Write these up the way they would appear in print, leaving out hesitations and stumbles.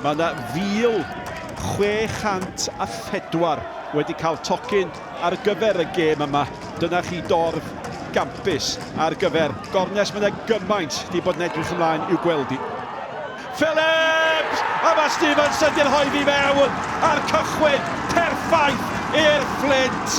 Mae yna 1,604 wedi cael tocyn ar gyfer y gêm yma. Dyna chi dorf gampus ar gyfer gornes. Mae yna gymaint wedi bod yn edrych ymlaen i'w gweld i. Phillips! A mae Stevenson di'n hoeddi mewn ar cychwyn perffaith i'r Fflint.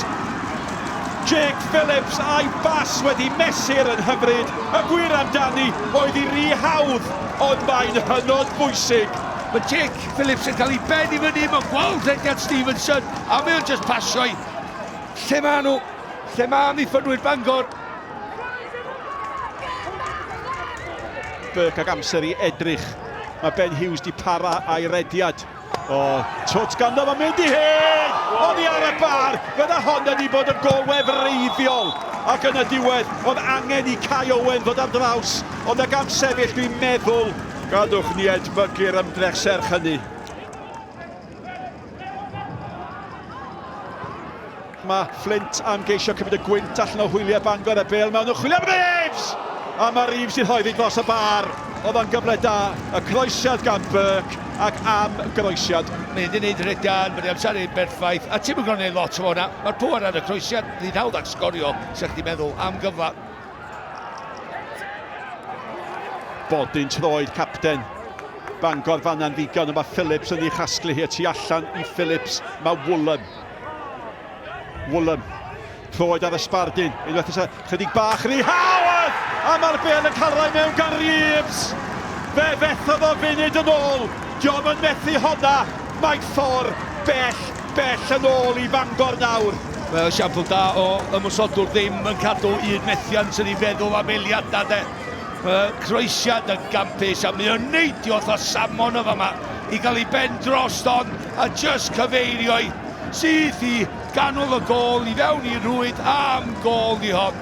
Jake Phillips a'i bas wedi mesur yn hyfryd. Y gwir amdani oedd ei rhy hawdd, ond mae'n hynod bwysig. Mae Jake Phillips yn cael ei ben i fyny, mae'n gweld rediad Stevenson, a mae'n just pasio i. Lle maen nhw? Lle maen nhw ffynwyr Bangor? Burke ag amser i edrych. Mae Ben Hughes di para a'i rediad. O, twt ganddo, mae'n mynd i hyn! Oedd hi ar y bar! Fydda hon wedi bod yn golwedd reiddiol. Ac yn y diwedd, oedd angen i Cwpan ddod ar draws. Ond ag amserill, dwi'n meddwl, gadwch ni edmygu'r ymdrech serch hynny. Mae Fflint am geisio cymryd y gwynt allan o hwyliau Bangor y bêl mewn o chwilio am Reeves! A mae Reeves sy'n hoeddi dros y bar. Oedd o'n gyfle da, y croesiad gan Burke ac am groesiad. Mae wedi gwneud rediad, mae wedi amser ei berffaith, a ti'n mynd gwneud lot o hwnna. Mae'r pŵar ar y croesiad, ni'n hawdd ag Sgorio, sa'ch ti'n meddwl am gyfla. Bodyn troed capten Bangor fanna'n ddigon, mae Phillips yn ei chasglu hi tu allan i Phillips. Mae Woolham troed ar y sbardyn, unwaith ys chydig bach rhy hawdd! A mae'r bêl yn cael rai mewn gan Reeves. Fe fethodd o funud yn ôl. Diom yn methu honna. Mae'n ffordd bell yn ôl i Bangor nawr. Mae siampl da o ymwysodwr ddim yn cadw un methiant yn ei feddwl am eiliadau de. Croesiad yn gampus a mae o'n neidio o samon o fama i gael ei ben drost on a just cyfeirio i sydd i ganol y gol i fewn i rwyd am gol i hon.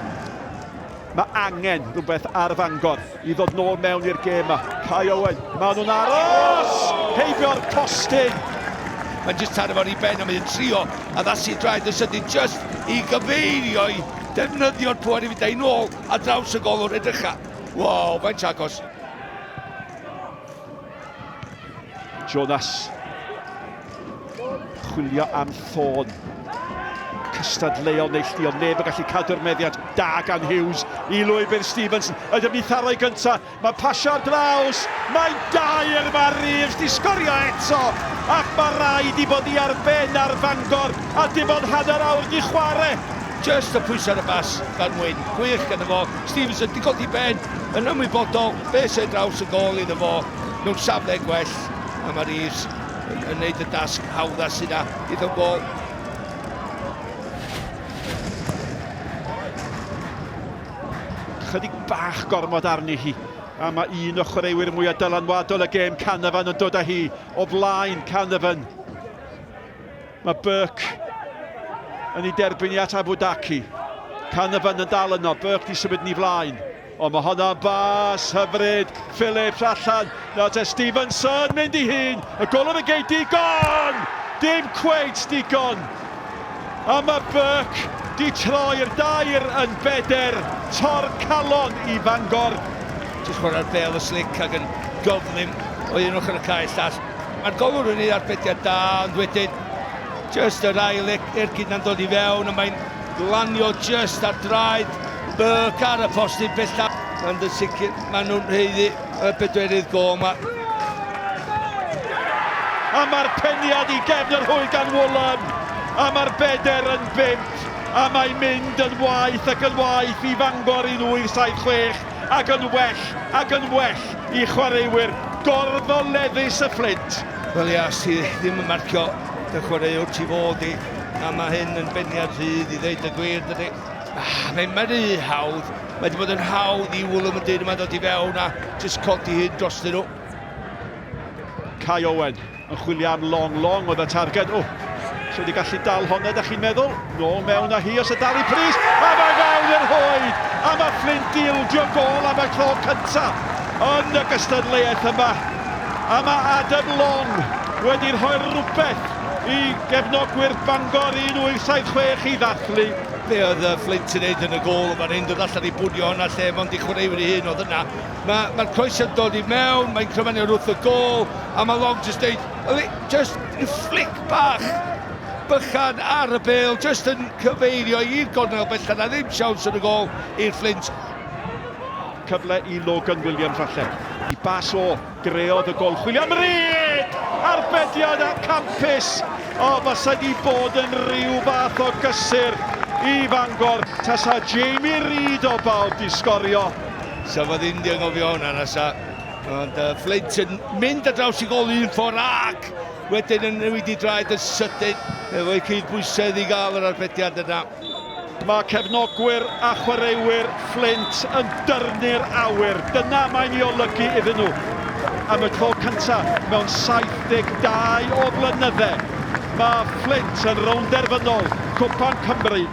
Mae angen rhywbeth ar Fangor i ddod nôl mewn i'r gêm yma. Cwpan, maen nhw'n aros! Heibio'r postyn! Mae'n just taro fo'r i ben a mae'n trio a ddasu draed os ydy just i gyfeirio i defnyddio'r pŵer i fynd ei nôl a draws y golwr edrycha. Wow, mae'n agos. Jonas chwilio am ffôn. Cystadleuol neilltuol, neb yn gallu cadw'r meddiant da gan Hughes i lwybr Stevenson. Ydym ni tharau gyntaf, mae'n pasio ar draws, mae'n dair, mae Reeves di sgorio eto, ac mae rhaid i bod i arben ar Fangor, a dim ond hanner awr di chwarae. Just y pwys ar y bas gan Wyn, gwych gan y fo. Stevenson di godi ben yn ymwybodol, beth sy'n draws y gol iddo fo, mewn safle gwell, a mae Reeves yn gwneud y dasg hawdda sydd yna iddo gol. Chydig bach gormod arni hi, a mae un o chwaraewyr mwyaf dylanwadol y gêm, Cwpan, yn dod â hi o blaen Cwpan. Mae Burke yn ei derbyn i at Abudaki. Cwpan yn dal yno, Burke di symud ni flaen. Ond mae hwnna'n bas hyfryd, Phillips allan, nawr te Stevenson mynd i hun, y golwr y gei digon! Dim cweit digon! A mae Burke di troi'r dair yn beder, tor calon i Fangor. Just chwarae'r bel y slic ac yn gyflym o un ochr y cae llall. Mae'r golwr yn ei arbediad da, ond wedyn just yr ail ergyd na'n dod i fewn, a mae'n glanio just ar draed Burke ar y postyn bellaf. Ond yn sicr, maen nhw'n rheiddi y bedwerydd go yma. A mae'r peniad i gefn yr hwyl gan Woolham, a mae'r beder yn 5. A mae'n mynd yn waith ac yn waith i Fangor 1876 ac yn well i chwaraewyr gorfoleddus y Fflint. Wel ia, sydd ddim yn marcio y chwaraewr tu fod i, a mae hyn yn beniad rhydd i ddeud y gwir dydy. Mae'n rhy hawdd, mae wedi bod yn hawdd i Woolham yn dyn yma dod i fewn a jyst codi hyn dros nhw. Cwpan yn chwilio am long oedd y targed. So wedi gallu dal honna, da chi'n meddwl? Nôl mewn â hi os y dal i pris. A mae fewn i'r hwyd. A mae Fflint dildio gol am y tro cyntaf yn y gystadleuaeth yma. A mae Adam Long wedi rhoi rhywbeth i gefnogwyr Bangor 1876 i ddathlu. be oedd Fflint yn neud yn y gol yma'n un dod allan i bwdio hwnna lle mond i chwaraewyr ei hun oedd yna. Mae'r croesiad dod i mewn, mae'n cryfennu wrth y gol, a mae Long just deud, just flic bach bychan ar y bêl, just yn cyfeirio i'r gornel bellach, a ddim siawns yn y gol i'r Fflint. Cyfle i Logan Williams falle. I bas o, greodd y gol. Chwilio am ryd! Arbediad a campus! O, fysa di bod yn rhyw fath o gysur i Fangor. Tasa Jamie Reid o bawb di sgorio. So fod ddim di anghofio hwnna nesa. Ond Fflint yn mynd ar draws i gol un ffordd ac wedyn yn wedi draed yn sydyn efo'i cydbwysedd i gael yr arbediad yna. Mae cefnogwyr a chwaraewyr Fflint yn dyrnu'r awyr. Dyna mae'n ei olygu iddyn nhw. Am y tro cyntaf mewn 72 o flynyddau. Mae Fflint yn rownd derfynol Cwpan Cymru